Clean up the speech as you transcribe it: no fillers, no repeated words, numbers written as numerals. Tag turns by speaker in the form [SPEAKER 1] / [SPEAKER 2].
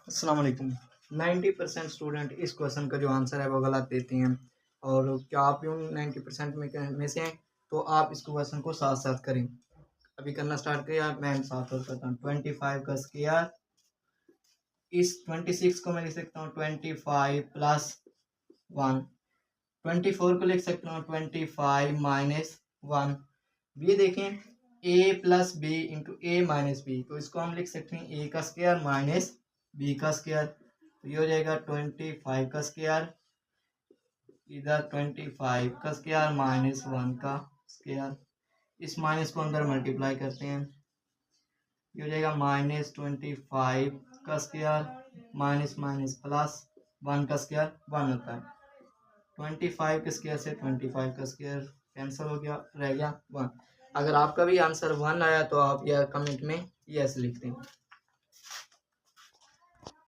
[SPEAKER 1] अस्सलाम वालेकुम। 90% स्टूडेंट इस क्वेश्चन का जो आंसर है वो गलत देते हैं। और क्या आप भी उन 90% में से हैं? तो आप इस क्वेश्चन को साथ साथ करें। अभी करना स्टार्ट किया, मैं साथ और करता हूँ। 25 का स्क्वायर, इस 26 को मैं लिख सकता हूँ 25 प्लस 1। 24 को लिख सकता हूँ 25 माइनस 1। ये देखें a plus b into a minus b, तो इसको हम लिख सकते हैं a का स्क्वायर माइनस b का स्क्वायर। तो ये हो जाएगा 25 का स्क्वायर, इधर 25 का स्क्वायर माइनस 1 का स्क्वायर। इस माइनस को अंदर मल्टीप्लाई करते हैं, ये हो जाएगा माइनस 25 का स्क्वायर माइनस माइनस प्लस 1 का स्क्वायर 1 होता है। 25 के स्क्वायर से 25 का स्क्वायर कैंसिल हो गया, रह गया 1। अगर आपका भी आंसर 1 आया तो आप यह कमेंट में यस लिख दें।